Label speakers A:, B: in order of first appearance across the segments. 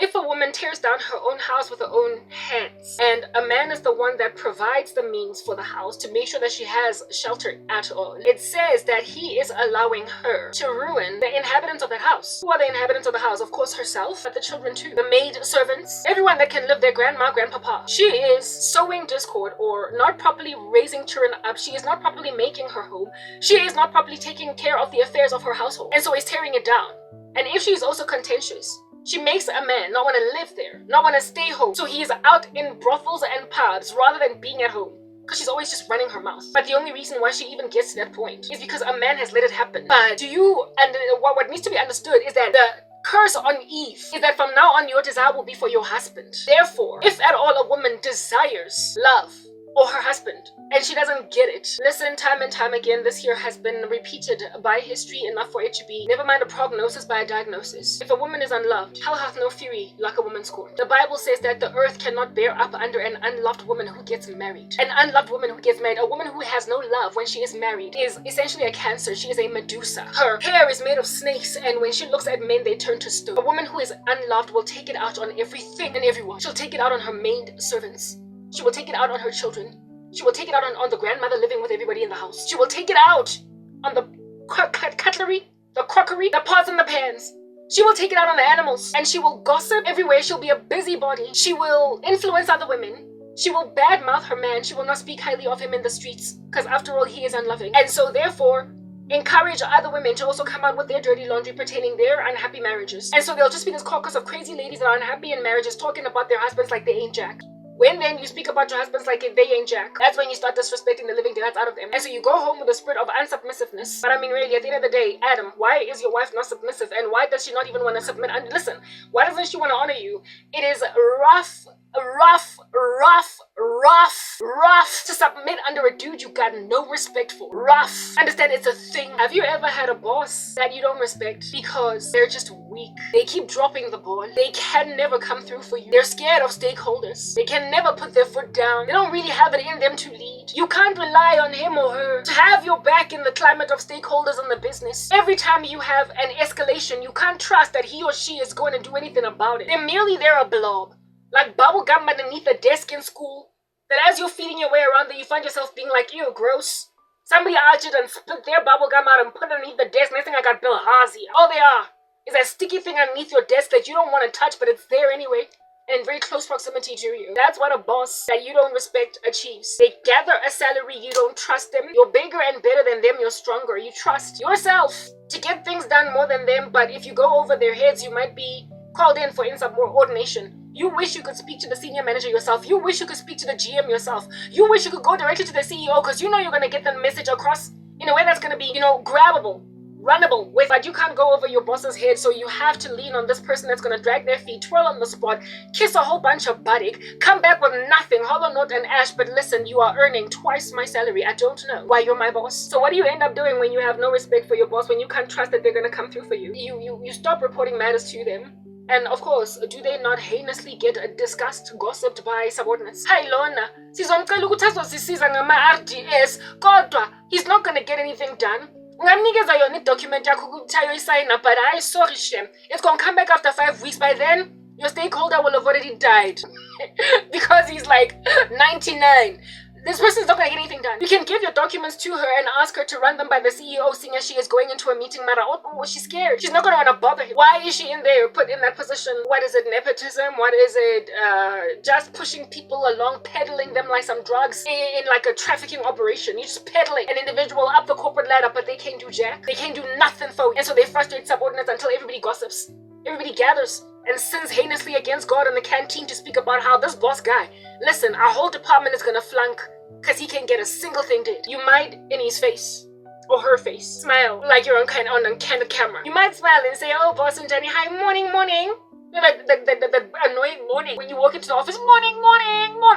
A: If a woman tears down her own house with her own hands, and a man is the one that provides the means for the house to make sure that she has shelter at all, it says that he is allowing her to ruin the inhabitants of that house. Who are the inhabitants of the house? Of course herself, but the children too. The maid servants, everyone that can live their grandma, grandpapa. She is sowing discord or not properly raising children up. She is not properly making her home. She is not properly taking care of the affairs of her household, and so is tearing it down. And if she is also contentious, she makes a man not want to live there, not want to stay home. So he is out in brothels and pubs rather than being at home, because she's always just running her mouth. But the only reason why she even gets to that point is because a man has let it happen. But what needs to be understood is that the curse on Eve is that from now on your desire will be for your husband. Therefore, if at all a woman desires love or her husband and she doesn't get it, listen, time and time again, this here has been repeated by history enough for it to be, never mind a prognosis by a diagnosis. If a woman is unloved, hell hath no fury like a woman scorned. The Bible says that the earth cannot bear up under an unloved woman who gets married. An unloved woman who gets married, a woman who has no love when she is married, is essentially a cancer. She is a Medusa. Her hair is made of snakes, and when she looks at men, they turn to stone. A woman who is unloved will take it out on everything and everyone. She'll take it out on her maid servants. She will take it out on her children. She will take it out on the grandmother living with everybody in the house. She will take it out on the cutlery, the crockery, the pots and the pans. She will take it out on the animals. And she will gossip everywhere. She'll be a busybody. She will influence other women. She will badmouth her man. She will not speak highly of him in the streets, because after all, he is unloving. And so therefore, encourage other women to also come out with their dirty laundry pertaining their unhappy marriages. And so there'll just be this caucus of crazy ladies that are unhappy in marriages talking about their husbands like they ain't jack. When then you speak about your husbands like they ain't jack, that's when you start disrespecting the living daylights out of them. And so you go home with a spirit of unsubmissiveness. But I mean, really, at the end of the day, Adam, why is your wife not submissive? And why does she not even want to submit? And listen, why doesn't she want to honor you? It is rough to submit under a dude you got no respect for. Rough. Understand, it's a thing. Have you ever had a boss that you don't respect because they're just weak? They keep dropping the ball. They can never come through for you. They're scared of stakeholders. They can never put their foot down. They don't really have it in them to lead. You can't rely on him or her to have your back in the climate of stakeholders in the business. Every time you have an escalation, you can't trust that he or she is going to do anything about it. They're a blob. Like bubble gum underneath a desk in school, that as you're feeding your way around there, you find yourself being like, ew, gross. Somebody arched and split their bubble gum out and put it underneath the desk. Next thing I got Bill Hazy. All they are is that sticky thing underneath your desk that you don't want to touch, but it's there anyway, and in very close proximity to you. That's what a boss that you don't respect achieves. They gather a salary, you don't trust them. You're bigger and better than them, you're stronger. You trust yourself to get things done more than them, but if you go over their heads, you might be called in for insubordination. You wish you could speak to the senior manager yourself. You wish you could speak to the GM yourself. You wish you could go directly to the CEO, because you know you're going to get the message across in a way that's going to be, grabbable, runnable with. But you can't go over your boss's head, so you have to lean on this person that's going to drag their feet, twirl on the spot, kiss a whole bunch of buttock, come back with nothing, hollow note and ash. But listen, you are earning twice my salary. I don't know why you're my boss. So what do you end up doing when you have no respect for your boss, when you can't trust that they're going to come through for you? You stop reporting matters to them. And of course, do they not heinously get discussed, gossiped by subordinates? Hi Lona, sizomcela ukuthi azosisiza ngama-RDS, kodwa he's not gonna get anything done. Ungamnikeza yona i-document yakho ukuthi ayoyisayina, but hayi, sorry Shem, it's gonna come back after 5 weeks. By then, your stakeholder will have already died. Because he's like 99. This person's not going to get anything done. You can give your documents to her and ask her to run them by the CEO, seeing as she is going into a meeting matter. Oh, she's scared. She's not going to want to bother him. Why is she in there, put in that position? What is it, nepotism? What is it, just pushing people along, peddling them like some drugs in like a trafficking operation? You're just peddling an individual up the corporate ladder, but they can't do jack. They can't do nothing for you. And so they frustrate subordinates until everybody gossips. Everybody gathers and sins heinously against God in the canteen to speak about how this boss guy, listen, our whole department is gonna flunk because he can't get a single thing did. You might, in his face or her face, smile like you're on candid camera. You might smile and say, oh, boss and Jenny, hi, morning. You know, like the annoying morning when you walk into the office, morning,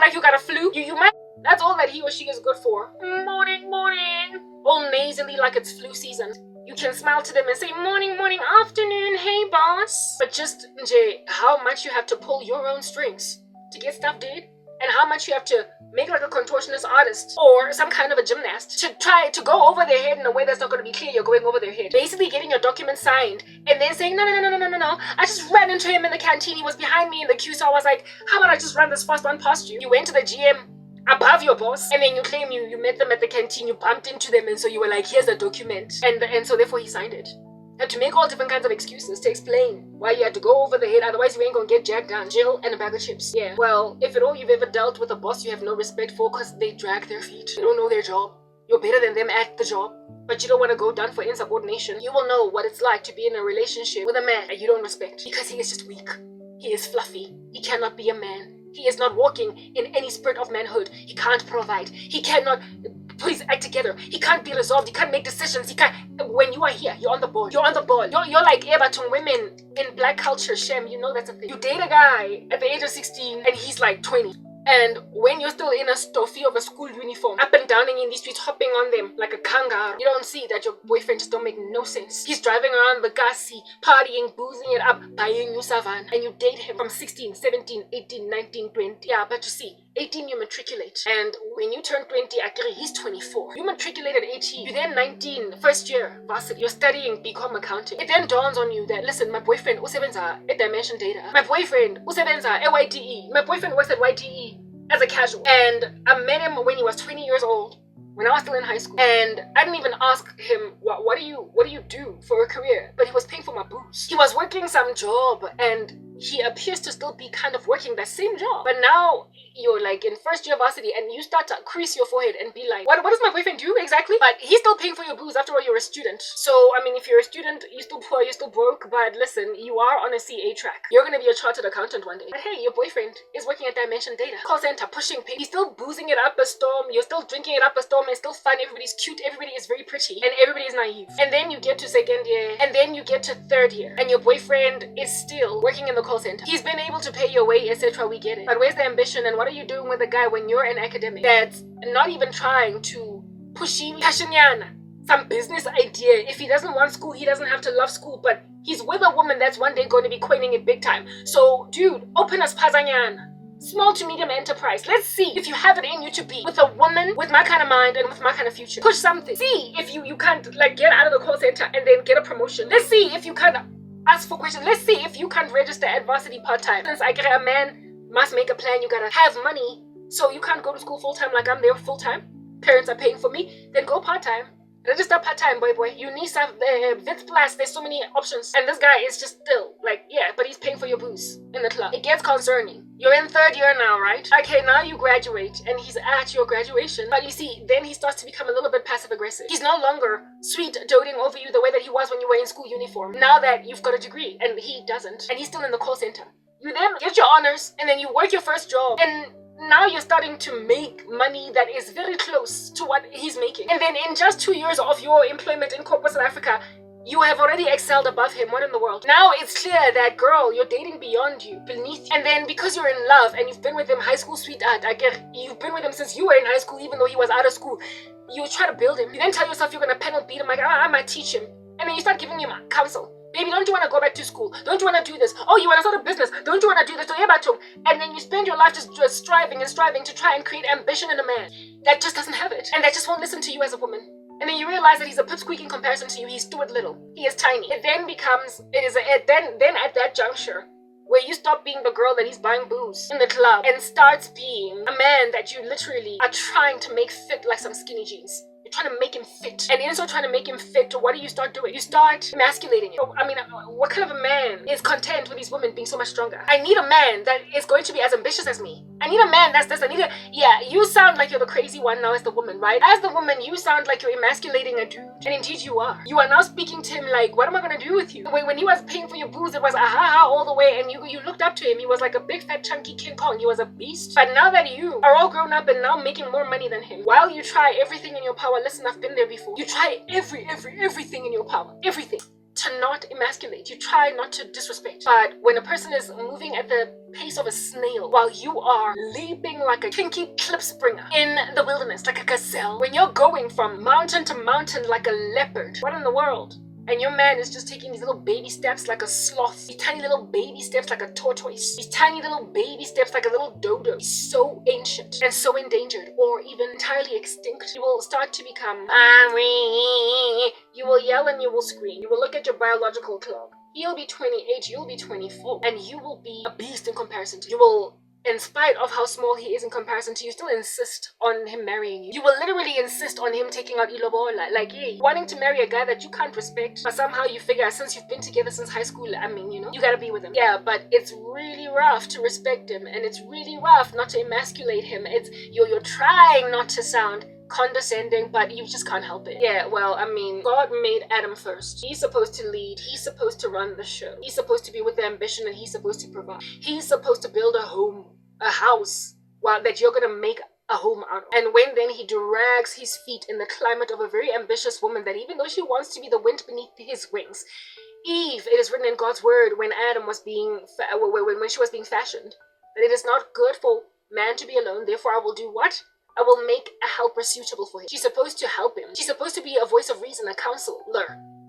A: like you got a flu. You might, that's all that he or she is good for. Morning, all nasally like it's flu season. You can smile to them and say, morning, afternoon, hey boss. But just, Jay, how much you have to pull your own strings to get stuff done, and how much you have to make like a contortionist artist or some kind of a gymnast to try to go over their head in a way that's not going to be clear you're going over their head. Basically getting your documents signed and then saying, no. I just ran into him in the canteen. He was behind me in the queue, so I was like, how about I just run this fast one past you? You went to the GM above your boss, and then you claim you met them at the canteen, you bumped into them, and so you were like, here's the document. And so therefore he signed it. And to make all different kinds of excuses to explain why you had to go over the head, otherwise you ain't gonna get jacked down. Jail and a bag of chips. Yeah. Well, if at all you've ever dealt with a boss you have no respect for because they drag their feet, they don't know their job, you're better than them at the job, but you don't want to go down for insubordination, you will know what it's like to be in a relationship with a man that you don't respect because he is just weak. He is fluffy. He cannot be a man. He is not walking in any spirit of manhood. He can't provide. He cannot put his act together. He can't be resolved. He can't make decisions. He can't. When you are here, you're on the ball. You're on the ball. You're like Ebatung women in black culture. Shem, you know that's a thing. You date a guy at the age of 16 and he's like 20. And when you're still in a stuffy of a school uniform, up and downing in these streets, hopping on them like a kangaroo, you don't see that your boyfriend just don't make no sense. He's driving around the gassy, partying, boozing it up, buying you savan, and you date him from 16, 17, 18, 19, 20. Yeah, but you see, 18 you matriculate, and when you turn 20, actually he's 24. You matriculate at 18, you then 19, first year, varsity, you're studying BCom accounting. It then dawns on you that, listen, my boyfriend usebenza at Dimension Data. My boyfriend usebenza at YTE. My boyfriend works at YTE as a casual. And I met him when he was 20 years old, when I was still in high school. And I didn't even ask him, what do you do for a career? But he was paying for my booze. He was working some job, and he appears to still be kind of working that same job. But now you're like in first year varsity and you start to crease your forehead and be like, what does my boyfriend do exactly? But he's still paying for your booze. After all, you're a student. So, I mean, if you're a student, you're still poor, you're still broke. But listen, you are on a CA track. You're going to be a chartered accountant one day. But hey, your boyfriend is working at Dimension Data. Call center, pushing pay. He's still boozing it up a storm. You're still drinking it up a storm. It's still fun. Everybody's cute. Everybody is very pretty. And everybody is naive. And then you get to second year. And then you get to third year. And your boyfriend is still working in the call center. He's been able to pay your way, etc. We get it. But where's the ambition, and what are you doing with a guy when you're an academic that's not even trying to push him some business idea? If he doesn't want school, he doesn't have to love school, but he's with a woman that's one day going to be coining it big time. So dude, open us pazanyana. Small to medium enterprise. Let's see if you have it in you to be with a woman with my kind of mind and with my kind of future. Push something. See if you can't like get out of the call center and then get a promotion. Let's see if you can't ask for questions. Let's see if you can't register at varsity part-time. Since I get a man must make a plan, you gotta have money. So you can't go to school full-time like I'm there full-time. Parents are paying for me. Then go part-time. Register part-time, boy. You need some Vits Plus. There's so many options. And this guy is just still like, yeah, but he's paying for your booze in the club. It gets concerning. You're in third year now, right? Okay, now you graduate and he's at your graduation. But you see, then he starts to become a little bit passive-aggressive. He's no longer sweet doting over you the way that he was when you were in school uniform. Now that you've got a degree and he doesn't, and he's still in the call center. You then get your honors and then you work your first job, and now you're starting to make money that is very close to what he's making. And then in just 2 years of your employment in corporate South Africa, you have already excelled above him. What in the world? Now it's clear that, girl, you're dating beyond you, beneath you. And then because you're in love and you've been with him, high school sweetheart, you've been with him since you were in high school, even though he was out of school. You try to build him. You then tell yourself you're going to penal beat him, like, I might teach him. And then you start giving him counsel. Baby, don't you want to go back to school? Don't you want to do this? Oh, you want to start a business? Don't you want to do this? And then you spend your life just striving and striving to try and create ambition in a man that just doesn't have it. And that just won't listen to you as a woman. And then you realize that he's a pipsqueak in comparison to you. He's Stuart Little. He is tiny. It then becomes, then at that juncture, where you stop being the girl that he's buying booze in the club and starts being a man that you literally are trying to make fit like some skinny jeans. You're trying to make him fit. And in so trying to make him fit, what do you start doing? You start emasculating him. I mean, what kind of a man is content with these women being so much stronger? I need a man that is going to be as ambitious as me. I need a man that's this. Yeah, you sound like you're the crazy one now as the woman, right? As the woman, you sound like you're emasculating a dude. And indeed you are. You are now speaking to him like, what am I going to do with you? When he was paying for your booze, it was aha all the way. And you looked up to him. He was like a big fat chunky King Kong. He was a beast. But now that you are all grown up and now making more money than him, while you try everything in your power, listen, I've been there before. You try everything in your power. Everything. To not emasculate. You try not to disrespect. But when a person is moving at the pace of a snail while you are leaping like a kinky clip springer in the wilderness like a gazelle, when you're going from mountain to mountain like a leopard, what in the world? And your man is just taking these little baby steps like a sloth. These tiny little baby steps like a tortoise. These tiny little baby steps like a little dodo. He's so ancient and so endangered or even entirely extinct. You will start to become Mommy. You will yell and you will scream. You will look at your biological clock. He'll be 28, you'll be 24. And you will be a beast in comparison to you. You will, in spite of how small he is in comparison to you, still insist on him marrying you. You will literally insist on him taking out ilobola. Like, hey, wanting to marry a guy that you can't respect, but somehow you figure since you've been together since high school, I mean, you know, you gotta be with him. Yeah, but it's really rough to respect him, and it's really rough not to emasculate him. It's you're trying not to sound condescending, but you just can't help it. Yeah, well, I mean, God made Adam first. He's supposed to lead. He's supposed to run the show. He's supposed to be with the ambition, and he's supposed to provide. He's supposed to build a home, a house, well, that you're gonna make a home out of. And when then he drags his feet in the climate of a very ambitious woman that even though she wants to be the wind beneath his wings, Eve, it is written in God's word when Adam was being, when she was being fashioned, that it is not good for man to be alone, therefore I will do what? I will make a helper suitable for him. She's supposed to help him. She's supposed to be a voice of reason, a counselor.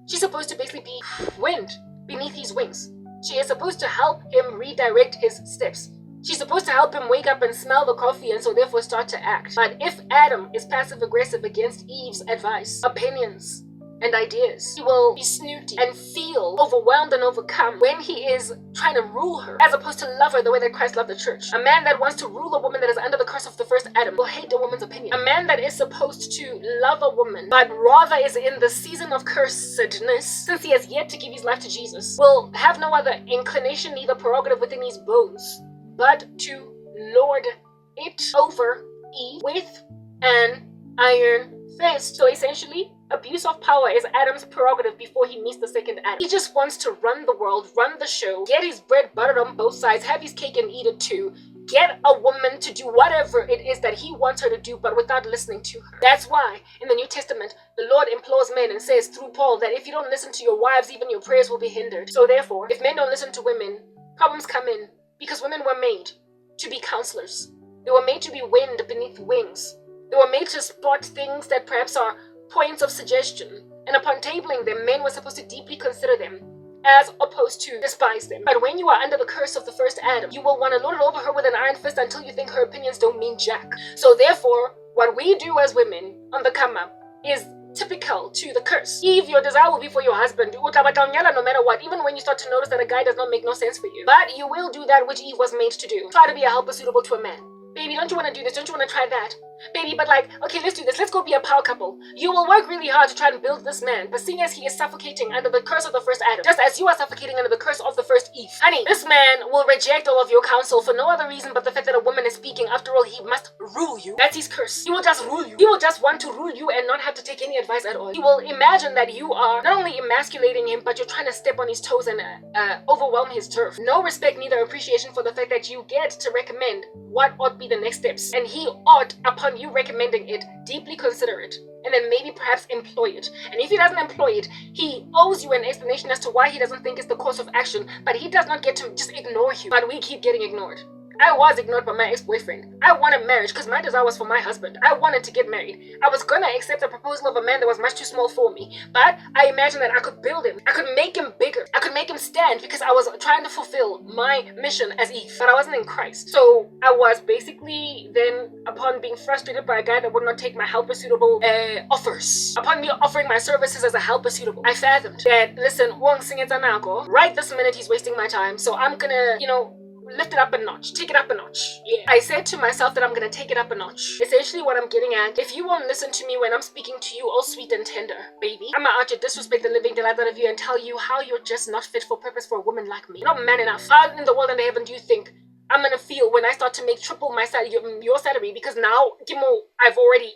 A: She's supposed to basically be wind beneath his wings. She is supposed to help him redirect his steps. She's supposed to help him wake up and smell the coffee and so therefore start to act. But if Adam is passive-aggressive against Eve's advice, opinions, and ideas, he will be snooty and feel overwhelmed and overcome when he is trying to rule her, as opposed to love her the way that Christ loved the church. A man that wants to rule a woman that is under the curse of the first Adam will hate a woman's opinion. A man that is supposed to love a woman, but rather is in the season of cursedness, since he has yet to give his life to Jesus, will have no other inclination, neither prerogative within his bones, but to lord it over Eve with an iron fist. So essentially, abuse of power is Adam's prerogative before he meets the second Adam. He just wants to run the world, run the show, get his bread buttered on both sides, have his cake and eat it too, get a woman to do whatever it is that he wants her to do, but without listening to her. That's why in the New Testament, the Lord implores men and says through Paul that if you don't listen to your wives, even your prayers will be hindered. So therefore, if men don't listen to women, problems come in, because women were made to be counselors. They were made to be wind beneath wings. They were made to spot things that perhaps are points of suggestion, and upon tabling them, men were supposed to deeply consider them as opposed to despise them. But when you are under the curse of the first Adam, you will want to lord it over her with an iron fist until you think her opinions don't mean jack. So therefore, what we do as women on the come up is typical to the curse. Eve, your desire will be for your husband, no matter what, even when you start to notice that a guy does not make no sense for you. But you will do that which Eve was made to do. Try to be a helper suitable to a man. Baby, don't you want to do this? Don't you want to try that? Baby, but like, okay, let's do this. Let's go be a power couple. You will work really hard to try and build this man, but seeing as he is suffocating under the curse of the first Adam, just as you are suffocating under the curse of the first Eve, honey, this man will reject all of your counsel for no other reason but the fact that a woman is speaking. After all, he must rule you. That's his curse. He will just rule you. He will just want to rule you and not have to take any advice at all. He will imagine that you are not only emasculating him, but you're trying to step on his toes and overwhelm his turf. No respect, neither appreciation for the fact that you get to recommend what ought be the next steps. And he ought, upon you recommending it, deeply consider it, and then maybe perhaps employ it. And if he doesn't employ it, he owes you an explanation as to why he doesn't think it's the course of action, but he does not get to just ignore you. But we keep getting ignored. I was ignored by my ex-boyfriend. I wanted marriage because my desire was for my husband. I wanted to get married. I was gonna accept a proposal of a man that was much too small for me, but I imagined that I could build him. I could make him bigger. I could make him stand because I was trying to fulfill my mission as Eve, but I wasn't in Christ. So I was basically then, upon being frustrated by a guy that would not take my helper suitable offers, upon me offering my services as a helper suitable, I fathomed that, listen, right this minute he's wasting my time, so I'm gonna, lift it up a notch, take it up a notch. Yeah. I said to myself that I'm gonna take it up a notch. Essentially what I'm getting at, if you won't listen to me when I'm speaking to you all sweet and tender, baby, I'm gonna out you disrespect the living delight out of you and tell you how you're just not fit for purpose for a woman like me. You're not man enough. How in the world and heaven do you think I'm gonna feel when I start to make triple my salary, your salary, because now, I've already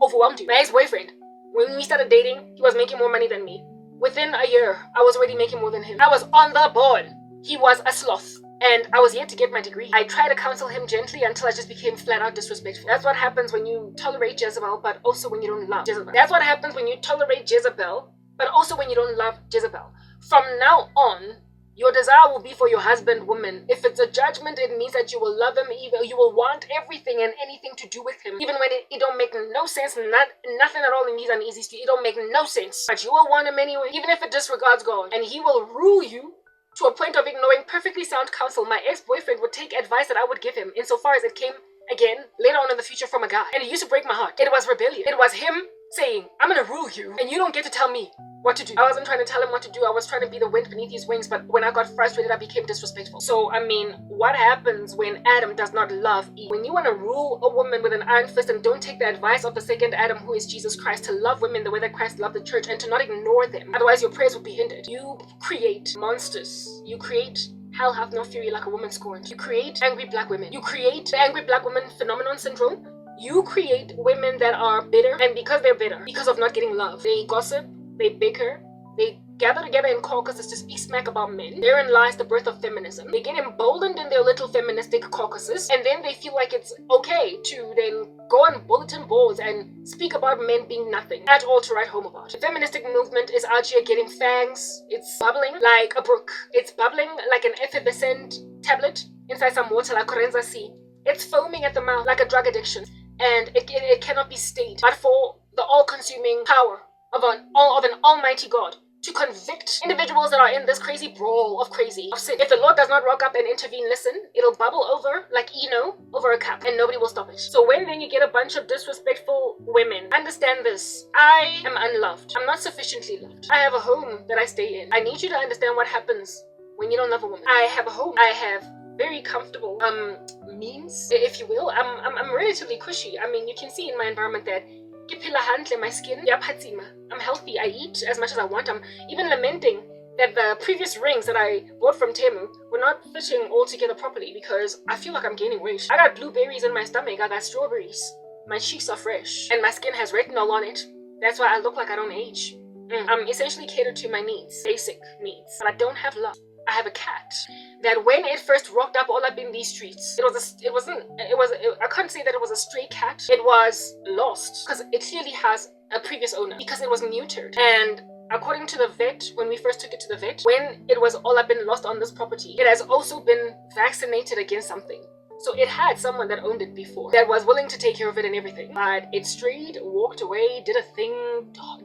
A: overwhelmed you. My ex-boyfriend, when we started dating, he was making more money than me. Within a year, I was already making more than him. I was on the board. He was a sloth. And I was yet to get my degree. I tried to counsel him gently until I just became flat out disrespectful. That's what happens when you tolerate Jezebel, but also when you don't love Jezebel. That's what happens when you tolerate Jezebel, but also when you don't love Jezebel. From now on, Your desire will be for your husband, woman. If it's a judgment, it means that you will love him, even you will want everything and anything to do with him, even when it don't make no sense, nothing at all in these uneasy street. It don't make no sense. But you will want him anyway, even if it disregards God. And he will rule you to a point of ignoring perfectly sound counsel. My ex-boyfriend would take advice that I would give him, insofar as it came, again, later on in the future, from a guy. And it used to break my heart. It was rebellion. It was him saying, I'm gonna rule you, and you don't get to tell me what to do. I wasn't trying to tell him what to do. I was trying to be the wind beneath his wings, but when I got frustrated, I became disrespectful. So, I mean, what happens when Adam does not love Eve? When you want to rule a woman with an iron fist and don't take the advice of the second Adam, who is Jesus Christ, to love women the way that Christ loved the church and to not ignore them, otherwise your prayers will be hindered. You create monsters. You create hell hath no fury like a woman scorned. You create angry black women. You create the angry black woman phenomenon syndrome. You create women that are bitter, and because they're bitter, because of not getting love, they gossip, they bicker, they gather together in caucuses to speak smack about men. Therein lies the birth of feminism. They get emboldened in their little feministic caucuses, and then they feel like it's okay to then go on bulletin boards and speak about men being nothing at all to write home about. The feministic movement is out here getting fangs. It's bubbling like a brook. It's bubbling like an effervescent tablet inside some water like Corenza Sea. It's foaming at the mouth like a drug addiction, and it cannot be stayed. But for the all-consuming power of an almighty God to convict individuals that are in this crazy brawl of crazy, of sin. If the Lord does not rock up and intervene, listen, it'll bubble over like Eno over a cup, and nobody will stop it. So when then you get a bunch of disrespectful women, understand this. I am unloved. I'm not sufficiently loved. I have a home that I stay in. I need you to understand what happens when you don't love a woman. I have a home. I have very comfortable means, if you will. I'm relatively cushy. I mean, you can see in my environment that my skin, I'm healthy, I eat as much as I want. I'm even lamenting that the previous rings that I bought from Temu were not fitting all together properly because I feel like I'm gaining weight. I got blueberries in my stomach, I got strawberries. My cheeks are fresh, and my skin has retinol on it. That's why I look like I don't age. I'm essentially catered to my needs, basic needs, but I don't have love. I have a cat that when it first rocked up all up in these streets, I can't say that it was a stray cat. It was lost because it clearly has a previous owner because it was neutered. And according to the vet, when we first took it to the vet, when it was all up and lost on this property, it has also been vaccinated against something. So it had someone that owned it before that was willing to take care of it and everything. But it strayed, walked away, did a thing,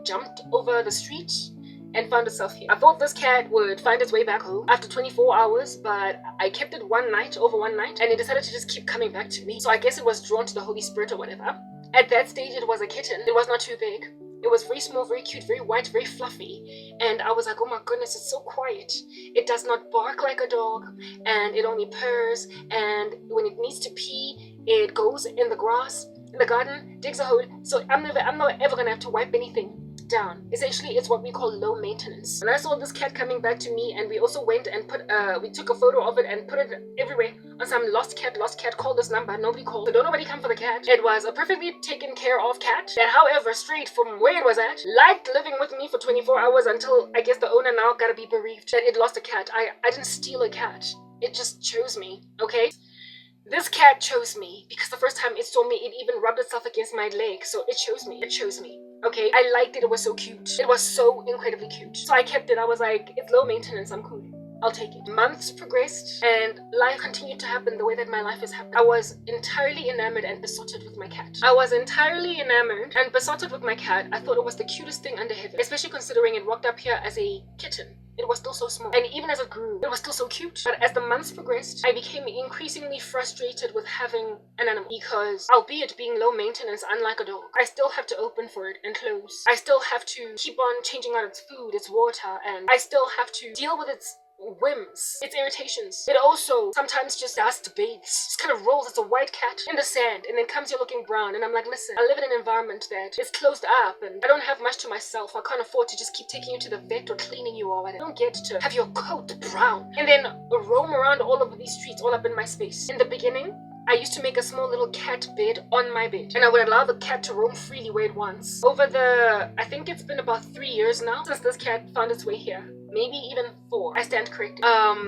A: jumped over the street, and found itself here. I thought this cat would find its way back home after 24 hours, but I kept it over one night, and it decided to just keep coming back to me. So I guess it was drawn to the Holy Spirit or whatever. At that stage, it was a kitten. It was not too big. It was very small, very cute, very white, very fluffy. And I was like, oh my goodness, it's so quiet. It does not bark like a dog, and it only purrs, and when it needs to pee, it goes in the grass, in the garden, digs a hole. So I'm not ever gonna have to wipe anything down. Essentially, it's what we call low maintenance. When I saw this cat coming back to me, and we also went and we took a photo of it and put it everywhere on some lost cat, call this number, nobody called. So don't nobody come for the cat. It was a perfectly taken care of cat that, however, strayed from where it was at, liked living with me for 24 hours until I guess the owner now gotta be bereaved that it lost a cat. I didn't steal a cat. It just chose me, okay? This cat chose me because the first time it saw me, it even rubbed itself against my leg. So it chose me. It chose me. Okay, I liked it. It was so cute. It was so incredibly cute. So I kept it. I was like, it's low maintenance. I'm cool. I'll take it. Months progressed and life continued to happen the way that my life is happening. I was entirely enamored and besotted with my cat. I was entirely enamored and besotted with my cat. I thought it was the cutest thing under heaven, especially considering it walked up here as a kitten. It was still so small. And even as it grew, it was still so cute. But as the months progressed, I became increasingly frustrated with having an animal because, albeit being low maintenance, unlike a dog, I still have to open for it and close. I still have to keep on changing out its food, its water, and I still have to deal with its whims, its irritations. It also sometimes just dust bathes, just kind of rolls as a white cat in the sand and then comes here looking brown. And I'm like, listen, I live in an environment that is closed up and I don't have much to myself. I can't afford to just keep taking you to the vet or cleaning you or whatever. I don't get to have your coat brown and then roam around all over these streets all up in my space. In the beginning, I used to make a small little cat bed on my bed, and I would allow the cat to roam freely where it wants. Over I think it's been about 3 years now since this cat found its way here. Maybe even 4. I stand corrected.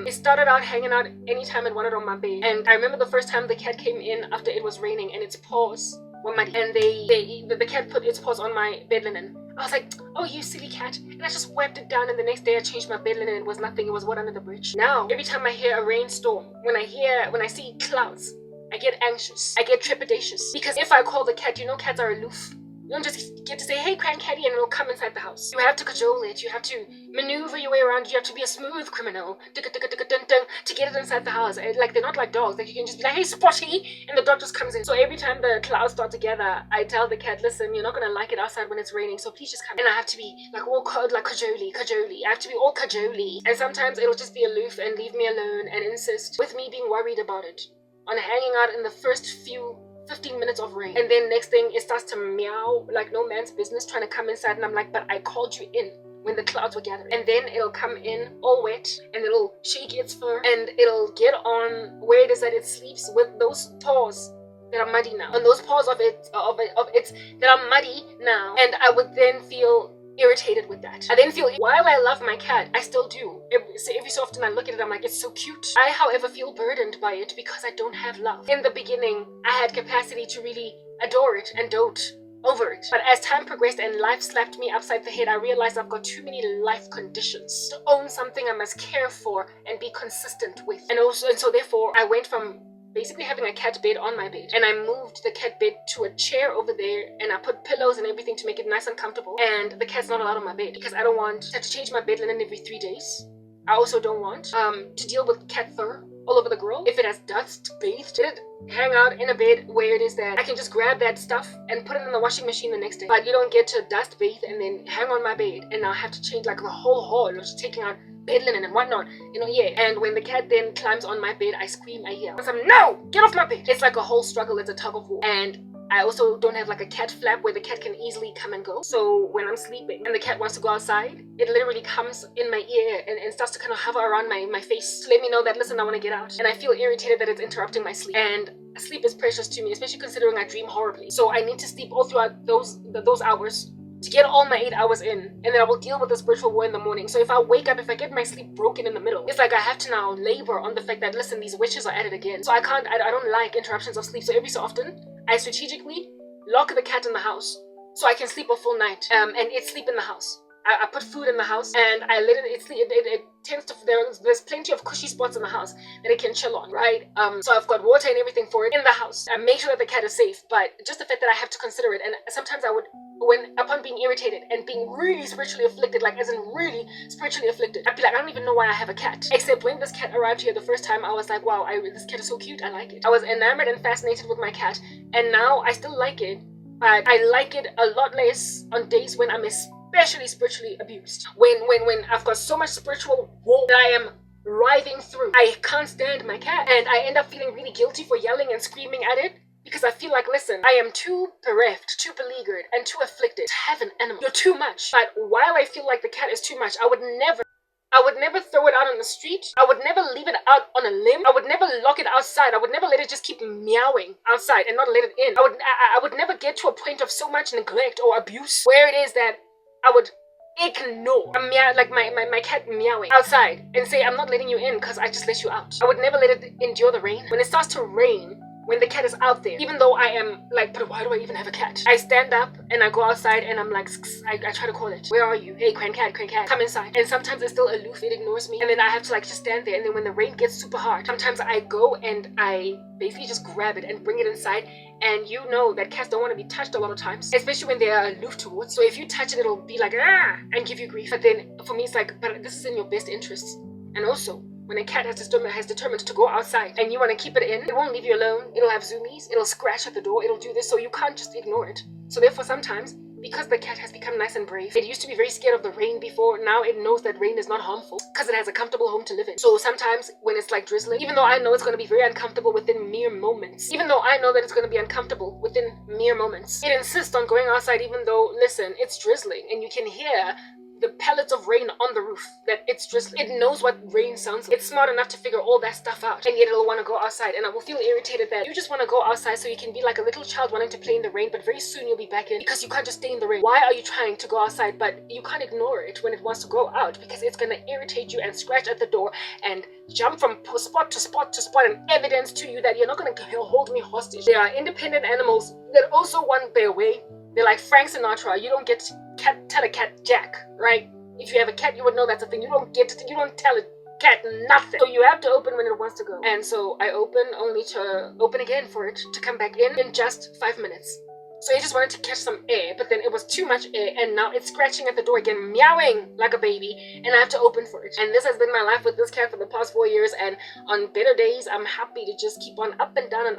A: It started out hanging out anytime it wanted on my bed, and I remember the first time the cat came in after it was raining, and its paws were muddy, and the cat put its paws on my bed linen. I was like, oh, you silly cat. And I just wiped it down, and the next day I changed my bed linen and it was nothing. It was water under the bridge. Now, every time I hear a rainstorm, when I see clouds, I get anxious. I get trepidatious. Because if I call the cat, you know cats are aloof. You don't just get to say, hey, cranky, and it'll come inside the house. You have to cajole it. You have to maneuver your way around. You have to be a smooth criminal to get it inside the house. Like, they're not like dogs. Like, you can just be like, hey, Spotty, and the dog just comes in. So every time the clouds start together, I tell the cat, listen, you're not going to like it outside when it's raining, so please just come. And I have to be like all like cajole. I have to be all cajole. And sometimes it'll just be aloof and leave me alone and insist with me being worried about it, on hanging out in the first few 15 minutes of rain. And then next thing, it starts to meow like no man's business, trying to come inside, and I'm like, but I called you in when the clouds were gathering. And then it'll come in all wet, and it'll shake its fur, and it'll get on where it is that it sleeps with those paws that are muddy now, and those paws of its that are muddy now. And I would then feel irritated with that. I then feel, while I love my cat, I still do. Every so often I look at it, I'm like, it's so cute. I, however, feel burdened by it because I don't have love. In the beginning, I had capacity to really adore it and dote over it. But as time progressed and life slapped me upside the head, I realized I've got too many life conditions to own something I must care for and be consistent with. And so therefore, I went from basically having a cat bed on my bed, and I moved the cat bed to a chair over there, and I put pillows and everything to make it nice and comfortable. And the cat's not allowed on my bed because I don't want to have to change my bed linen every 3 days. I also don't want to deal with cat fur all over the grill. If it has dust bathed, let it hang out in a bed where it is that I can just grab that stuff and put it in the washing machine the next day. But you don't get to dust bathe and then hang on my bed, and I'll have to change like the whole hall, just taking out bed linen and whatnot, and when the cat then climbs on my bed, I scream, I yell, I'm, no, get off my bed. It's like a whole struggle. It's a tug of war. And I also don't have like a cat flap where the cat can easily come and go. So when I'm sleeping and the cat wants to go outside, it literally comes in my ear and starts to kind of hover around my face to let me know that, listen, I want to get out. And I feel irritated that it's interrupting my sleep. And sleep is precious to me, especially considering I dream horribly. So I need to sleep all throughout those hours to get all my 8 hours in, and then I will deal with the spiritual war in the morning. So if I wake up, if I get my sleep broken in the middle, it's like I have to now labor on the fact that, listen, these witches are at it again. So I don't like interruptions of sleep. So every so often, I strategically lock the cat in the house so I can sleep a full night, and it sleep in the house. I put food in the house, and I let it sleep. It tends to, there's plenty of cushy spots in the house that it can chill on, right? So I've got water and everything for it in the house. I make sure that the cat is safe, but just the fact that I have to consider it, and sometimes I would, upon being irritated and being really spiritually afflicted, like as in really spiritually afflicted, I'd be like, I don't even know why I have a cat. Except when this cat arrived here the first time, I was like, wow, this cat is so cute, I like it. I was enamored and fascinated with my cat, and now I still like it, but I like it a lot less on days when I'm especially spiritually abused. When I've got so much spiritual war that I am writhing through, I can't stand my cat, and I end up feeling really guilty for yelling and screaming at it, because I feel like, listen, I am too bereft, too beleaguered, and too afflicted to have an animal. You're too much. But while I feel like the cat is too much, I would never throw it out on the street. I would never leave it out on a limb. I would never lock it outside. I would never let it just keep meowing outside and not let it in. I would never get to a point of so much neglect or abuse where it is that I would ignore my cat meowing outside and say, I'm not letting you in because I just let you out. I would never let it endure the rain. When it starts to rain, when the cat is out there, even though I am like, but why do I even have a cat? I stand up and I go outside and I'm like, I try to call it. Where are you? Hey, crank cat, come inside. And sometimes it's still aloof, it ignores me. And then I have to like just stand there. And then when the rain gets super hard, sometimes I go and I basically just grab it and bring it inside. And you know that cats don't want to be touched a lot of times, especially when they are aloof towards. So if you touch it, it'll be like, ah, and give you grief. But then for me, it's like, but this is in your best interests. And also, when a cat has determined to go outside and you want to keep it in, it won't leave you alone. It'll have zoomies, it'll scratch at the door, it'll do this, so you can't just ignore it. So therefore sometimes, because the cat has become nice and brave, it used to be very scared of the rain before, now it knows that rain is not harmful because it has a comfortable home to live in. So sometimes when it's like drizzling, even though I know it's going to be very uncomfortable within mere moments, it insists on going outside even though, listen, it's drizzling and you can hear the pellets of rain on the roof, that it's drizzling. It knows what rain sounds like. It's smart enough to figure all that stuff out, and yet it'll want to go outside. And I will feel irritated that you just want to go outside so you can be like a little child wanting to play in the rain, but very soon you'll be back in because you can't just stay in the rain. Why are you trying to go outside, but you can't ignore it when it wants to go out, because it's going to irritate you and scratch at the door and jump from spot to spot to spot and evidence to you that you're not going to hold me hostage. There are independent animals that also want their way, They're like Frank Sinatra. You don't get to tell a cat jack, right? If you have a cat, you would know that's a thing. You don't tell a cat nothing. So you have to open when it wants to go. And so I open only to open again for it to come back in just 5 minutes. So it just wanted to catch some air, but then it was too much air, and now it's scratching at the door again, meowing like a baby, and I have to open for it. And this has been my life with this cat for the past 4 years, and on better days, I'm happy to just keep on up and down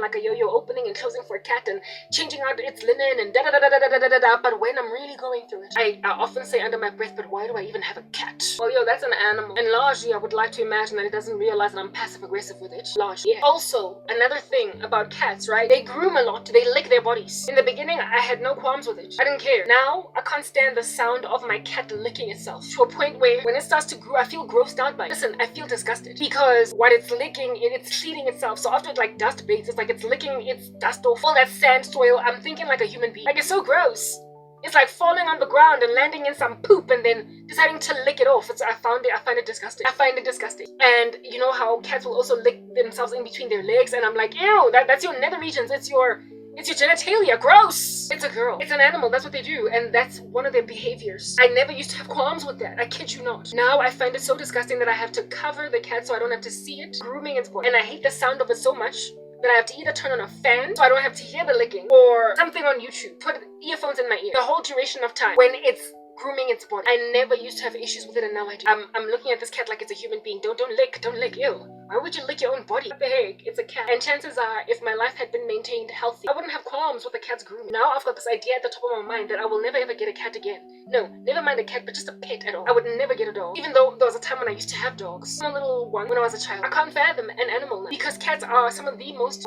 A: like a yo-yo, opening and closing for a cat, and changing out its linen, and da-da-da-da-da-da-da-da. But when I'm really going through it, I often say under my breath, but why do I even have a cat? Well, yo, that's an animal. And largely, I would like to imagine that it doesn't realize that I'm passive-aggressive with it. Largely, yeah. Also, another thing about cats, right? They groom a lot. They lick their bodies. In the beginning, I had no qualms with it. I didn't care. Now, I can't stand the sound of my cat licking itself to a point where when it starts to grow, I feel grossed out by it. Listen, I feel disgusted because what it's licking, it's cleaning itself. So after it like dust bathes, it's like it's licking its dust off all that sand soil. I'm thinking like a human being. Like, it's so gross. It's like falling on the ground and landing in some poop and then deciding to lick it off. I find it disgusting. I find it disgusting. And you know how cats will also lick themselves in between their legs, and I'm like, ew, that's your nether regions. It's your genitalia. Gross. It's a girl. It's an animal. That's what they do. And that's one of their behaviors. I never used to have qualms with that. I kid you not. Now I find it so disgusting that I have to cover the cat so I don't have to see it grooming its body. And I hate the sound of it so much that I have to either turn on a fan so I don't have to hear the licking, or something on YouTube. Put earphones in my ear the whole duration of time when it's grooming its body. I never used to have issues with it, and now I do. I'm looking at this cat like it's a human being. Don't lick. Ew. Why would you lick your own body? What the heck? It's a cat. And chances are, if my life had been maintained healthy, I wouldn't have qualms with a cat's grooming. Now I've got this idea at the top of my mind that I will never ever get a cat again. No, never mind a cat, but just a pet at all. I would never get a dog. Even though there was a time when I used to have dogs. I'm a little one when I was a child. I can't fathom an animal now, because cats are some of the most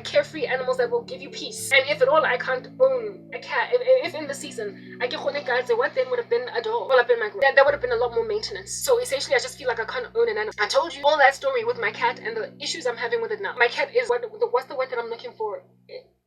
A: carefree animals that will give you peace. And if at all I can't own a cat, if in the season I get what then would have been a dog? Well, I've been my group. That would have been a lot more maintenance. So essentially, I just feel like I can't own an animal. I told you all that story with my cat and the issues I'm having with it now. My cat is what's the word that I'm looking for?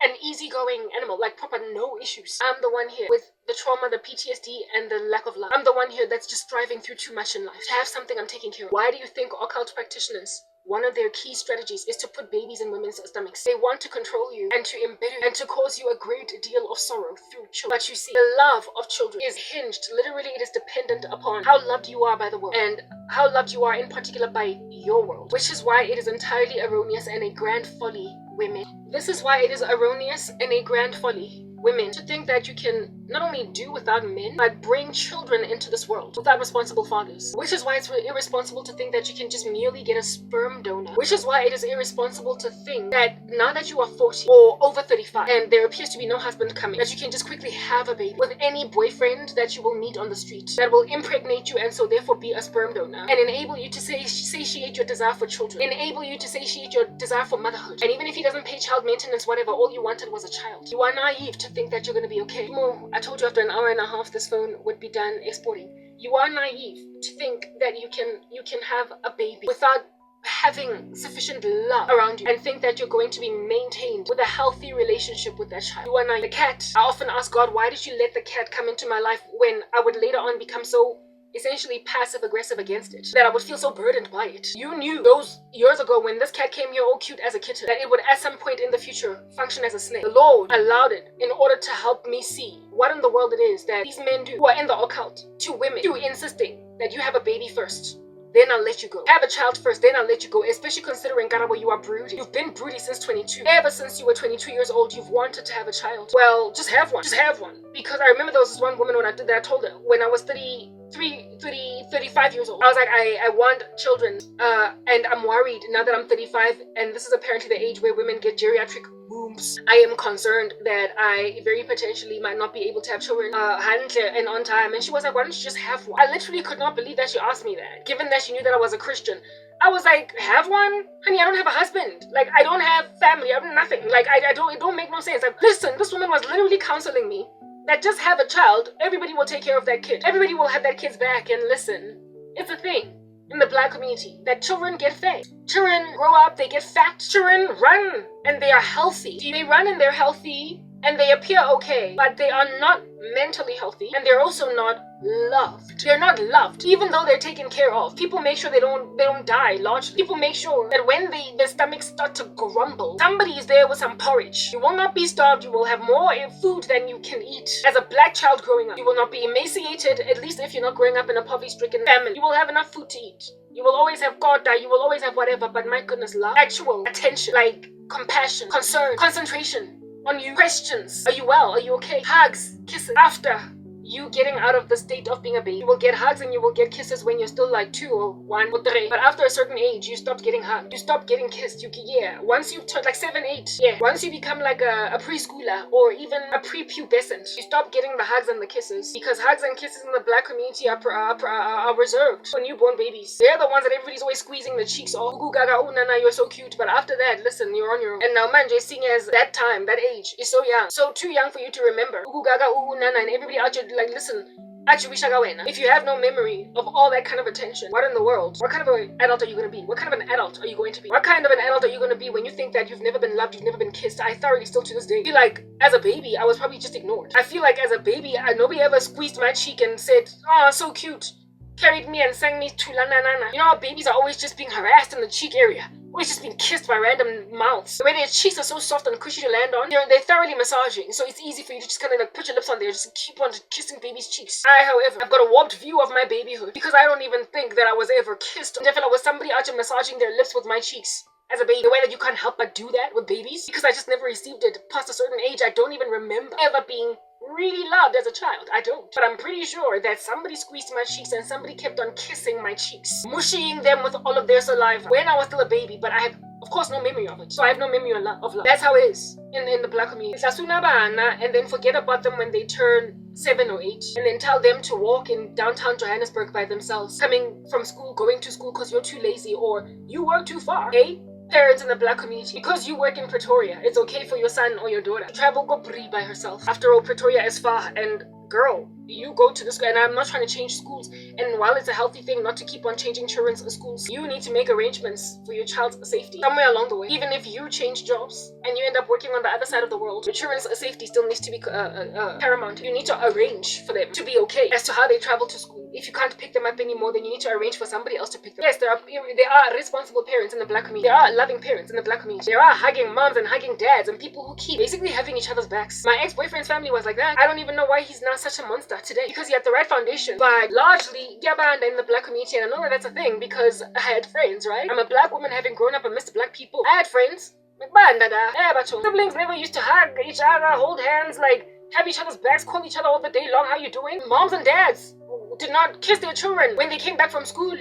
A: An easygoing animal, like proper no issues. I'm the one here with the trauma, the PTSD, and the lack of love. I'm the one here that's just striving through too much in life. To have something I'm taking care of. Why do you think occult practitioners, one of their key strategies is to put babies in women's stomachs? They want to control you and to embitter you and to cause you a great deal of sorrow through children. But you see, the love of children is hinged, literally it is dependent upon how loved you are by the world, and how loved you are in particular by your world. Which is why it is entirely erroneous and a grand folly, women. This is why it is erroneous and a grand folly, women, to think that you can not only do without men, but bring children into this world without responsible fathers. Which is why it's irresponsible to think that you can just merely get a sperm donor. Which is why it is irresponsible to think that now that you are 40 or over 35 and there appears to be no husband coming, that you can just quickly have a baby with any boyfriend that you will meet on the street that will impregnate you and so therefore be a sperm donor and enable you to satiate your desire for children, enable you to satiate your desire for motherhood. And even if he doesn't pay child maintenance, whatever, all you wanted was a child. You are naive to think that you're going to be okay. I told you after an hour and a half this phone would be done exporting. You are naive to think that you can have a baby without having sufficient love around you and think that you're going to be maintained with a healthy relationship with that child. You are naive. The cat, I often ask God, why did you let the cat come into my life when I would later on become so essentially passive aggressive against it, that I would feel so burdened by it? You knew those years ago when this cat came here all cute as a kitten that it would at some point in the future function as a snake. The Lord allowed it in order to help me see what in the world it is that these men do who are in the occult to women, through insisting that you have a baby first, then I'll let you go. Have a child first, then I'll let you go. Especially considering, Karabo, you are broody. You've been broody since 22. Ever since you were 22 years old, you've wanted to have a child. Well, just have one. Just have one. Because I remember there was this one woman when I did that, I told her when I was 35 years old. I was like, I want children. And I'm worried now that I'm 35, and this is apparently the age where women get geriatric wombs. I am concerned that I very potentially might not be able to have children and on time. And she was like, why don't you just have one? I literally could not believe that she asked me that, given that she knew that I was a Christian. I was like, have one? Honey, I don't have a husband. Like, I don't have family. I have nothing. Like, it don't make no sense. Like, listen, this woman was literally counseling me that just have a child, everybody will take care of that kid. Everybody will have that kid's back. And listen, it's a thing in the black community that children get fat. Children grow up, they get fat. Children run and they are healthy. They run and they're healthy and they appear okay, but they are not mentally healthy and they're also not loved. They're not loved, even though they're taken care of. People make sure they don't die largely. People make sure that when their stomachs start to grumble, somebody is there with some porridge. You will not be starved. You will have more food than you can eat. As a black child growing up, you will not be emaciated, at least if you're not growing up in a poverty-stricken family. You will have enough food to eat. You will always have God, you will always have whatever, but my goodness, love, actual attention, like compassion, concern, concentration on you, questions. Are you well? Are you okay? Hugs, kisses. After you getting out of the state of being a baby, you will get hugs and you will get kisses when you're still like 2 or 1 or 3. But after a certain age, you stop getting hugged. You stop getting kissed. Once you turn like 7, 8, once you become like a preschooler or even a prepubescent, you stop getting the hugs and the kisses, because hugs and kisses in the black community are reserved for newborn babies. They're the ones that everybody's always squeezing the cheeks off. Ooh, gaga, oh, nana, you're so cute. But after that, listen, you're on your own. And now, manje, seeing as that time, that age is so young, so too young for you to remember. Ooh, gaga, ooh, nana, and everybody out there like, listen, if you have no memory of all that kind of attention, what in the world? What kind of an adult are you going to be? What kind of an adult are you going to be? What kind of an adult are you going to be when you think that you've never been loved, you've never been kissed? I thoroughly still to this day feel like as a baby, I was probably just ignored. I feel like as a baby, nobody ever squeezed my cheek and said, oh, so cute. Carried me and sang me to la na na na. You know how babies are always just being harassed in the cheek area? Always just being kissed by random mouths. The way their cheeks are so soft and cushy to land on, they're thoroughly massaging, so it's easy for you to just kind of like put your lips on there, just keep on kissing baby's cheeks. However, I've got a warped view of my babyhood, because I don't even think that I was ever kissed. And if it was somebody out there massaging their lips with my cheeks as a baby, the way that you can't help but do that with babies, because I just never received it past a certain age. I don't even remember ever being really loved as a child. I don't. But I'm pretty sure that somebody squeezed my cheeks and somebody kept on kissing my cheeks, mushing them with all of their saliva when I was still a baby, but I had, of course, no memory of it. So I have no memory of love. That's how it is in the black community. And then forget about them when they turn 7 or 8, and then tell them to walk in downtown Johannesburg by themselves, coming from school, going to school because you're too lazy or you work too far. Okay? Parents in the black community, because you work in Pretoria, it's okay for your son or your daughter to travel go Brie by herself. After all, Pretoria is far, and girl, you go to the school, and I'm not trying to change schools, and while it's a healthy thing not to keep on changing children's schools, you need to make arrangements for your child's safety somewhere along the way. Even if you change jobs and you end up working on the other side of the world, your children's safety still needs to be paramount. You need to arrange for them to be okay as to how they travel to school. If you can't pick them up anymore, then you need to arrange for somebody else to pick them. Yes, there are responsible parents in the black community. There are loving parents in the black community. There are hugging moms and hugging dads and people who keep basically having each other's backs. My ex-boyfriend's family was like that. I don't even know why he's now such a monster today, because he had the right foundation. But largely, in the black community, and I know that that's a thing because I had friends, right? I'm a black woman having grown up amidst black people. I had friends. Siblings never used to hug each other, hold hands, like have each other's backs, call each other all the day long, how you doing? Moms and dads did not kiss their children when they came back from school,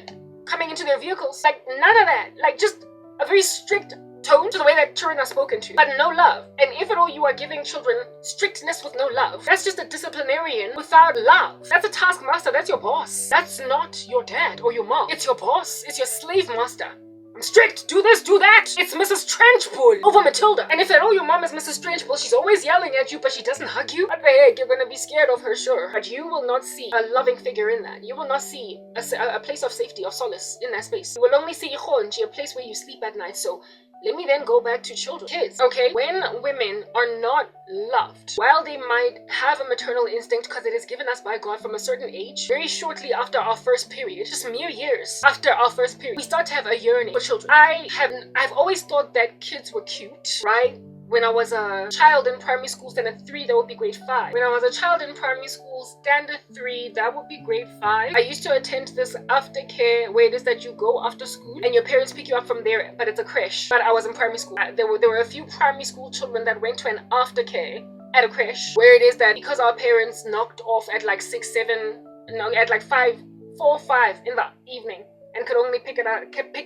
A: coming into their vehicles. Like, none of that. Like, just a very strict tone to the way that children are spoken to, but no love. And if at all you are giving children strictness with no love, that's just a disciplinarian without love. That's a taskmaster. That's your boss. That's not your dad or your mom. It's your boss. It's your slave master. I'm strict, do this, do that. It's Mrs. Trenchbull over Matilda. And if at all your mom is Mrs. Trenchbull, she's always yelling at you, but she doesn't hug you. What the heck, you're gonna be scared of her, sure. But you will not see a loving figure in that. You will not see a place of safety, of solace in that space. You will only see Hlongwane, a place where you sleep at night. So let me then go back to children. Kids, okay? When women are not loved, while they might have a maternal instinct because it is given us by God from a certain age, very shortly after our first period, just mere years after our first period, we start to have a yearning for children. I've always thought that kids were cute, right? When I was a child in primary school, standard 3, that would be grade 5. When I was a child in primary school, standard 3, that would be grade 5. I used to attend this aftercare where it is that you go after school and your parents pick you up from there, but it's a creche. But I was in primary school. There were a few primary school children that went to an aftercare at a creche where it is that because our parents knocked off at like 6, 7, no, at like 5, 4, 5 in the evening, and could only pick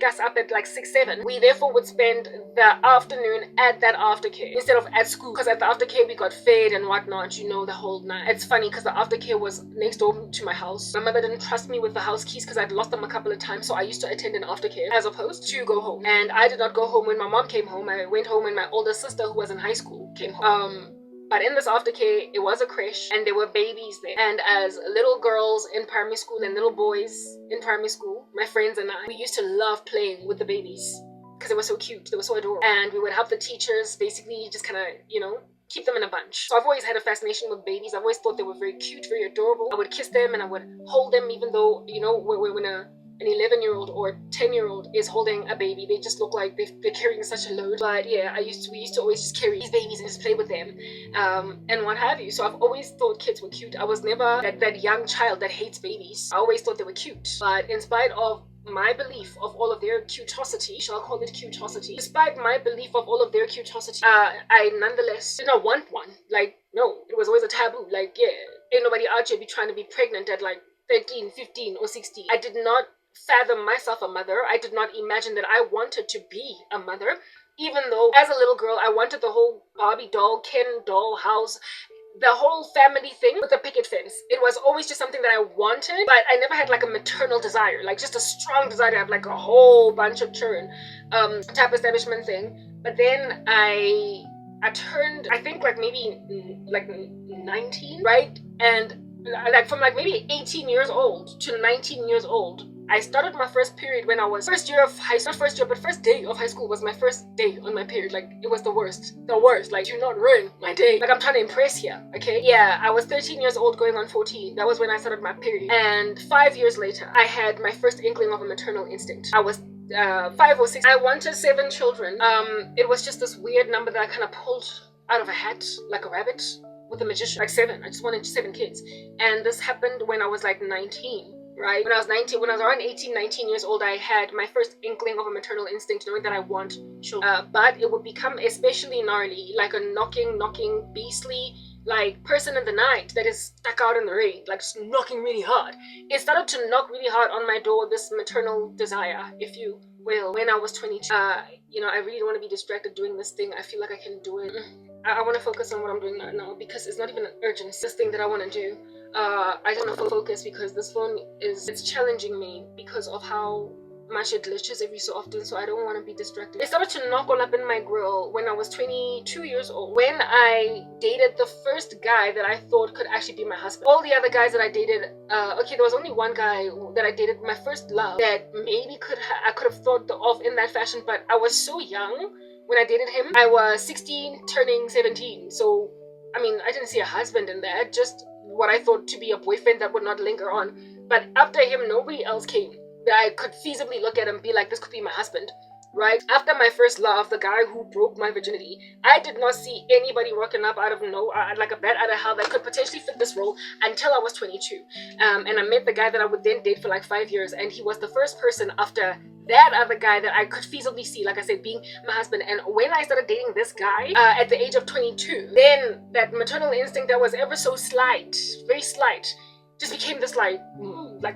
A: us up at like 6, 7. We therefore would spend the afternoon at that aftercare instead of at school, because at the aftercare we got fed and whatnot, you know, the whole night. It's funny because the aftercare was next door to my house. My mother didn't trust me with the house keys because I'd lost them a couple of times, so I used to attend an aftercare as opposed to go home. And I did not go home when my mom came home. I went home when my older sister, who was in high school, came home. But in this aftercare, it was a creche and there were babies there. And as little girls in primary school and little boys in primary school, my friends and I, we used to love playing with the babies because they were so cute, they were so adorable. And we would help the teachers basically just kind of, you know, keep them in a bunch. So I've always had a fascination with babies. I've always thought they were very cute, very adorable. I would kiss them and I would hold them, even though, you know, when an 11-year-old or 10-year-old is holding a baby, they just look like they're carrying such a load. But yeah, we used to always just carry these babies and just play with them, and what have you. So I've always thought kids were cute. I was never that young child that hates babies. I always thought they were cute. But in spite of my belief of all of their cutosity, shall I call it cutosity? Despite my belief of all of their cutosity, I nonetheless did not want one. Like, no, it was always a taboo. Like, yeah, ain't nobody out here be trying to be pregnant at like 13, 15, or 16. I did not fathom myself a mother. I did not imagine that I wanted to be a mother, even though as a little girl I wanted the whole Barbie doll, Ken doll house, the whole family thing with the picket fence. It was always just something that I wanted, but I never had like a maternal desire, like just a strong desire to have like a whole bunch of children, type establishment thing. But then I turned, I think like maybe like 19, right? And like from like maybe 18 years old to 19 years old, I started my first period when I was first day of high school was my first day on my period. Like, it was the worst. Like, do not ruin my day. Like, I'm trying to impress here, okay? Yeah, I was 13 years old going on 14. That was when I started my period. And 5 years later, I had my first inkling of a maternal instinct. I was 5 or 6. I wanted 7 children. It was just this weird number that I kind of pulled out of a hat, like a rabbit with a magician. Like 7. I just wanted 7 kids. And this happened when I was like 19. Right? When I was around 18, 19 years old, I had my first inkling of a maternal instinct, knowing that I want children. But it would become especially gnarly, like a knocking, beastly, like person in the night that is stuck out in the rain, like just knocking really hard. It started to knock really hard on my door, this maternal desire, if you will, when I was 22. You know, I really don't want to be distracted doing this thing. I feel like I can do it. I want to focus on what I'm doing right now because it's not even an urgent. It's this thing that I want to do. I just want to focus because this phone it's challenging me because of how much it glitches every so often, so I don't want to be distracted. It started to knock all up in my grill when I was 22 years old, when I dated the first guy that I thought could actually be my husband. All the other guys that I dated, okay, there was only one guy that I dated, my first love, that maybe I could have thought of in that fashion, but I was so young when I dated him. I was 16 turning 17, so I mean, I didn't see a husband in that, just what I thought to be a boyfriend that would not linger on. But after him, nobody else came that I could feasibly look at and be like, this could be my husband, right? After my first love, the guy who broke my virginity, I did not see anybody working up out of like a bat out of hell that could potentially fit this role until I was 22. And I met the guy that I would then date for like 5 years, and he was the first person after that other guy that I could feasibly see, like I said, being my husband. And when I started dating this guy at the age of 22, then that maternal instinct that was ever so slight, very slight, just became this like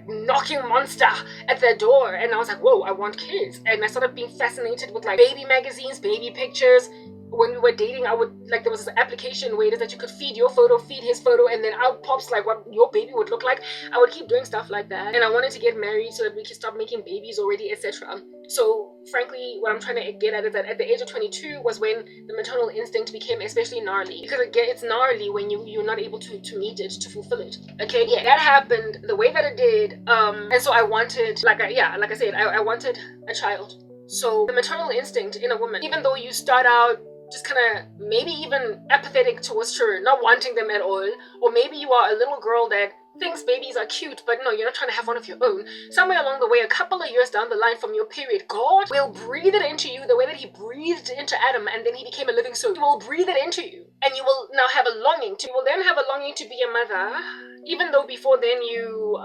A: knocking monster at the door. And I was like, whoa, I want kids. And I started being fascinated with like baby magazines, baby pictures. When we were dating, I would like, there was this application where it is that you could feed your photo, feed his photo, and then out pops like what your baby would look like. I would keep doing stuff like that, and I wanted to get married so that we could stop making babies already, etc. So frankly, what I'm trying to get at is that at the age of 22 was when the maternal instinct became especially gnarly, because again, it's gnarly when you're not able to meet it, to fulfill it. Okay, yeah, that happened the way that it did, and so I wanted, like I said, I wanted a child. So the maternal instinct in a woman, even though you start out just kind of maybe even apathetic towards children, not wanting them at all, or maybe you are a little girl that thinks babies are cute, but no, you're not trying to have one of your own. Somewhere along the way, a couple of years down the line from your period, God will breathe it into you the way that he breathed into Adam, and then he became a living soul. He will breathe it into you, and you will now have a longing to, you will then have a longing to be a mother, even though before then you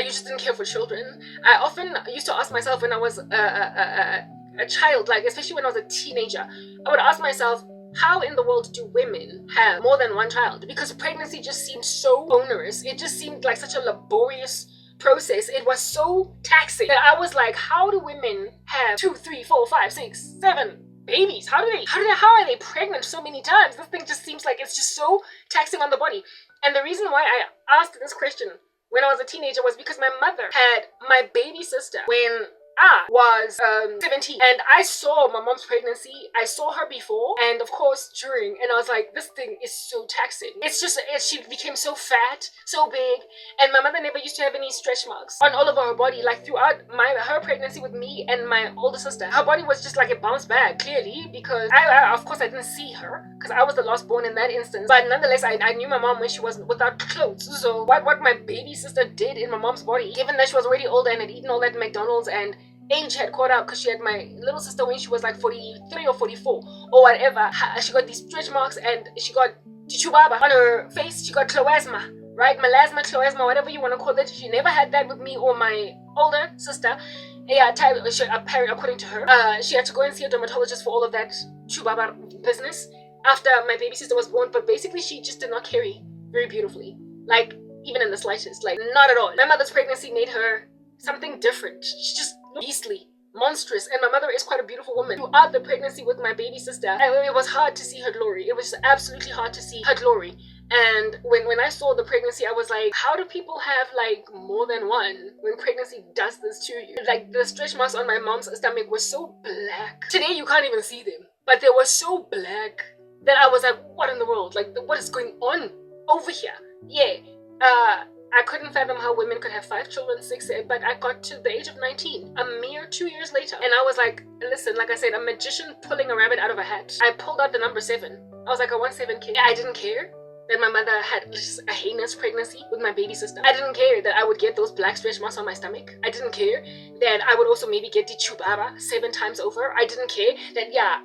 A: just didn't care for children. I often used to ask myself when I was a child, like especially when I was a teenager, I would ask myself, how in the world do women have more than one child? Because pregnancy just seemed so onerous. It just seemed like such a laborious process. It was so taxing that I was like, how do women have 2, 3, 4, 5, 6, 7 babies? How are they pregnant so many times? This thing just seems like it's just so taxing on the body. And the reason why I asked this question when I was a teenager was because my mother had my baby sister when I was 17 and I saw my mom's pregnancy. I saw her before and of course during, and I was like, this thing is so taxing. It's just, she became so fat, so big, and my mother never used to have any stretch marks on all over her body. Like throughout her pregnancy with me and my older sister, her body was just like it bounced back, clearly, because I of course I didn't see her because I was the last born in that instance, but nonetheless I knew my mom when she was without clothes. So what my baby sister did in my mom's body, given that she was already older and had eaten all that McDonald's and age had caught up, because she had my little sister when she was like 43 or 44 or whatever, she got these stretch marks and she got chubaba on her face. She got cloasma, right? Melasma, cloasma, whatever you want to call it. She never had that with me or my older sister. Yeah, according to her, she had to go and see a dermatologist for all of that chubaba business after my baby sister was born. But basically she just did not carry very beautifully, like even in the slightest, like not at all. My mother's pregnancy made her something different. She just looked beastly, monstrous, and my mother is quite a beautiful woman. Throughout the pregnancy with my baby sister, it was hard to see her glory. It was absolutely hard to see her glory. And when I saw the pregnancy, I was like, how do people have like more than one when pregnancy does this to you? Like the stretch marks on my mom's stomach were so black. Today you can't even see them, but they were so black that I was like, what in the world? Like, what is going on over here? Yeah. I couldn't fathom how women could have 5 children, 6, but I got to the age of 19, a mere 2 years later, and I was like, listen, like I said, a magician pulling a rabbit out of a hat. I pulled out the number 7. I was like, I want 7 kids. I didn't care that my mother had just a heinous pregnancy with my baby sister. I didn't care that I would get those black stretch marks on my stomach. I didn't care that I would also maybe get the chubaba 7 times over. I didn't care that, yeah,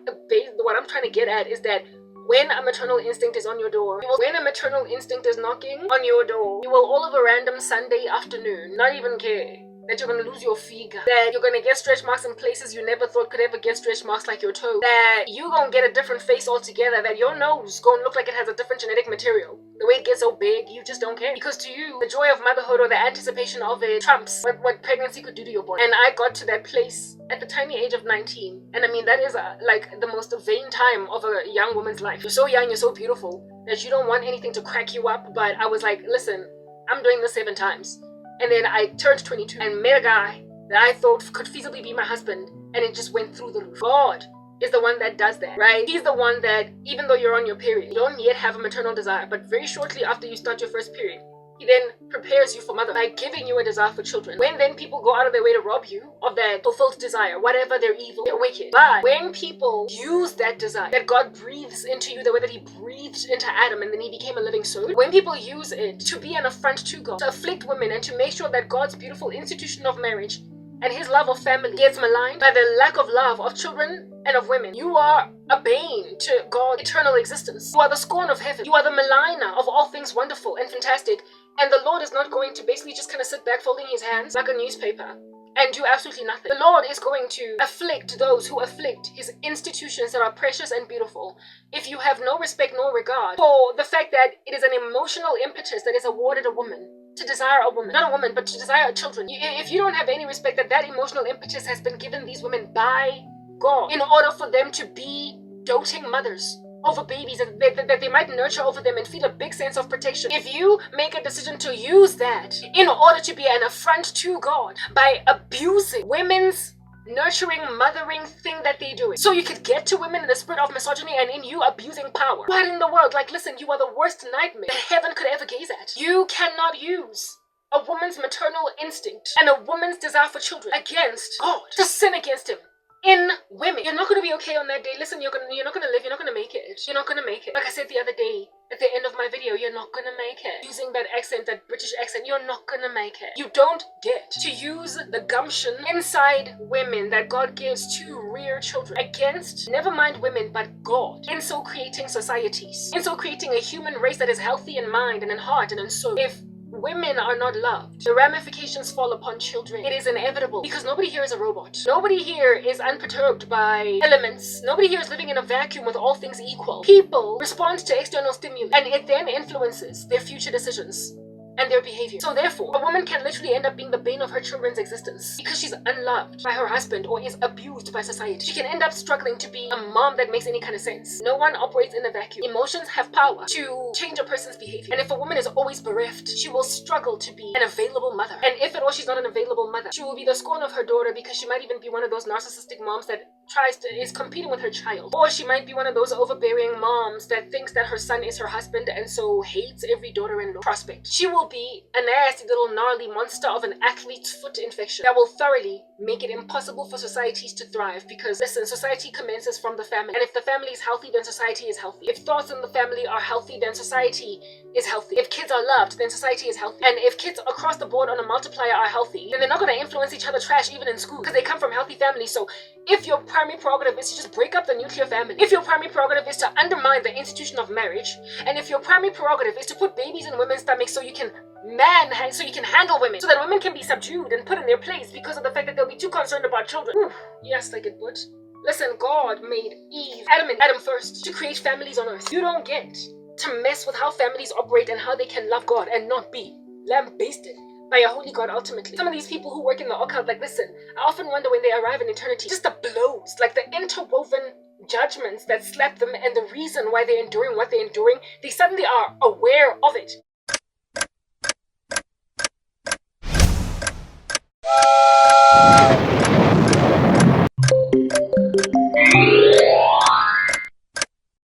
A: what I'm trying to get at is that when a maternal instinct is on your door, when a maternal instinct is knocking on your door, you will all of a random Sunday afternoon not even care that you're going to lose your figure, that you're going to get stretch marks in places you never thought could ever get stretch marks, like your toe, that you're going to get a different face altogether, that your nose going to look like it has a different genetic material. The way it gets so big, you just don't care. Because to you, the joy of motherhood or the anticipation of it trumps what pregnancy could do to your body. And I got to that place at the tiny age of 19. And I mean, that is like the most vain time of a young woman's life. You're so young, you're so beautiful, that you don't want anything to crack you up. But I was like, listen, I'm doing this 7 times. And then I turned 22 and met a guy that I thought could feasibly be my husband, and it just went through the roof. God is the one that does that, right? He's the one that, even though you're on your period, you don't yet have a maternal desire, but very shortly after you start your first period, he then prepares you for motherhood by giving you a desire for children. When then people go out of their way to rob you of that fulfilled desire, whatever they're evil, they're wicked. But when people use that desire that God breathes into you, the way that he breathed into Adam and then he became a living soul, when people use it to be an affront to God, to afflict women and to make sure that God's beautiful institution of marriage and his love of family gets maligned by the lack of love of children and of women, you are a bane to God's eternal existence. You are the scorn of heaven. You are the maligner of all things wonderful and fantastic. And the Lord is not going to basically just kind of sit back folding his hands like a newspaper and do absolutely nothing. The Lord is going to afflict those who afflict his institutions that are precious and beautiful. If you have no respect nor regard for the fact that it is an emotional impetus that is awarded a woman to desire a woman, not a woman, but to desire children. If you don't have any respect that emotional impetus has been given these women by God in order for them to be doting mothers over babies and that they might nurture over them and feel a big sense of protection. If you make a decision to use that in order to be an affront to God by abusing women's nurturing, mothering thing that they do, so you could get to women in the spirit of misogyny and in you abusing power, what in the world? Like, listen, you are the worst nightmare that heaven could ever gaze at. You cannot use a woman's maternal instinct and a woman's desire for children against God, to sin against him in women. You're not going to be okay on that day. Listen, you're not going to live. You're not going to make it. You're not going to make it. Like I said the other day at the end of my video, you're not going to make it. Using that accent, that British accent, you're not going to make it. You don't get to use the gumption inside women that God gives to rear children against, never mind women, but God, in so creating societies, in so creating a human race that is healthy in mind and in heart and in soul. If women are not loved, the ramifications fall upon children. It is inevitable, because nobody here is a robot. Nobody here is unperturbed by elements. Nobody here is living in a vacuum with all things equal. People respond to external stimuli, and it then influences their future decisions. and their behavior. So therefore, a woman can literally end up being the bane of her children's existence because she's unloved by her husband or is abused by society. She can end up struggling to be a mom that makes any kind of sense. No one operates in a vacuum. Emotions have power to change a person's behavior. And if a woman is always bereft, she will struggle to be an available mother. And if at all she's not an available mother, she will be the scorn of her daughter because she might even be one of those narcissistic moms that is competing with her child. Or she might be one of those overbearing moms that thinks that her son is her husband and so hates every daughter-in-law prospect. She will be a nasty little gnarly monster of an athlete's foot infection that will thoroughly make it impossible for societies to thrive because, listen, society commences from the family. And if the family is healthy, then society is healthy. If thoughts in the family are healthy, then society is healthy. If kids are loved, then society is healthy. And if kids across the board on a multiplier are healthy, then they're not going to influence each other trash even in school because they come from healthy families. So if your primary prerogative is to just break up the nuclear family, if your primary prerogative is to undermine the institution of marriage, and if your primary prerogative is to put babies in women's stomachs so you can handle women, so that women can be subdued and put in their place because of the fact that they'll be too concerned about children. Whew, yes, like it would. Listen, God made Adam first to create families on earth. You don't get to mess with how families operate and how they can love God and not be lambasted by a holy God ultimately. Some of these people who work in the occult, like, listen, I often wonder when they arrive in eternity, just the blows, like the interwoven judgments that slap them and the reason why they're enduring what they're enduring, they suddenly are aware of it.